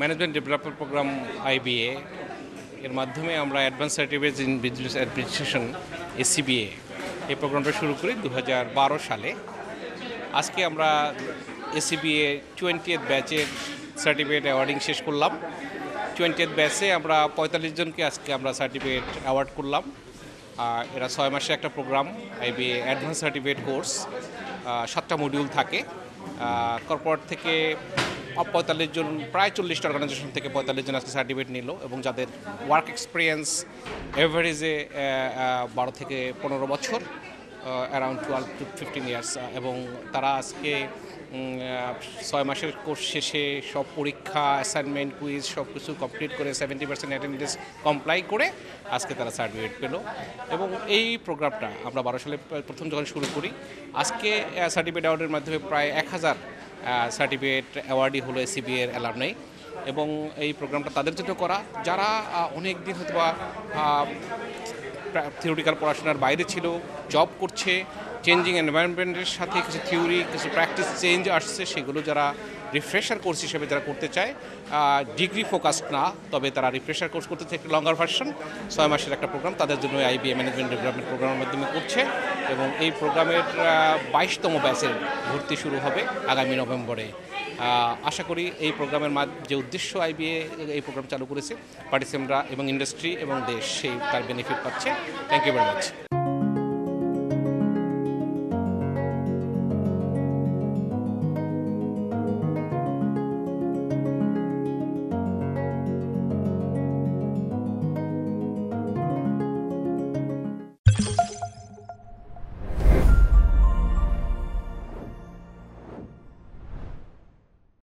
Management development programme IBA এর মাধ্যমে আমরা advance certificate in business administration ACBA এই প্রোগ্রামটা শুরু করি 2012 সালে। আজকে আমরা এসিবিএ 20th ব্যাচের সার্টিফিকেট অ্যাওয়ার্ডিং শেষ করলাম। 20th ব্যাচে আমরা 45 জনকে আজকে আমরা সার্টিফিকেট অ্যাওয়ার্ড করলাম। এরা 6 মাসের একটা programme, IBA advance certificate course, 7টা মডিউল থাকে। কর্পোরেট থেকে 45 জন, প্রায় 40টা অর্গানাইজেশন থেকে 45 জন আজকে সার্টিফিকেট নিল, এবং যাদের ওয়ার্ক এক্সপিরিয়েন্স এভারেজে 12 থেকে 15 বছর, অ্যারাউন্ড 12 to 15 ইয়ার্স, এবং তারা আজকে 6 মাসের কোর্স শেষে সব পরীক্ষা, অ্যাসাইনমেন্ট, কুইজ সব কিছু কমপ্লিট করে 70% অ্যাটেন্ডেন্স কমপ্লাই করে আজকে তারা সার্টিফিকেট পেল। এবং এই প্রোগ্রামটা আমরা 12 সালে প্রথম যখন শুরু করি, আজকে সার্টিফিকেট অ্যাওয়ার্ডের মাধ্যমে প্রায় 1000 সার্টিফিকেট অ্যাওয়ার্ডই হলো এসিবিএর অ্যালামনাই। এবং এই প্রোগ্রামটা তাদের জন্য করা যারা অনেক দিন হয়তো বা থিওরিটিক্যাল পড়াশোনার বাইরে ছিল, জব করছে, চেঞ্জিং এনভায়রনমেন্টের সাথে কিছু থিওরি, কিছু প্র্যাকটিস চেঞ্জ আসছে, সেগুলো যারা রিফ্রেশার কোর্স হিসেবে যারা করতে চায়, ডিগ্রি ফোকাসড না, তবে তারা রিফ্রেশার কোর্স করতে চায়, একটা লঙ্গার ভার্সন 6 মাসের একটা প্রোগ্রাম, তাদের জন্য আইবিএ ম্যানেজমেন্ট ডেভেলপমেন্ট প্রোগ্রামের মাধ্যমে করছে। এবং এই প্রোগ্রামের 22তম ব্যাচের ভর্তি শুরু হবে আগামী নভেম্বরে। আশা করি এই প্রোগ্রামের যে উদ্দেশ্য আইবিএ এই প্রোগ্রাম চালু করেছে, পার্টিসিপেন্টরা এবং ইন্ডাস্ট্রি এবং দেশ সেই তার বেনিফিট পাচ্ছে। Thank you very much.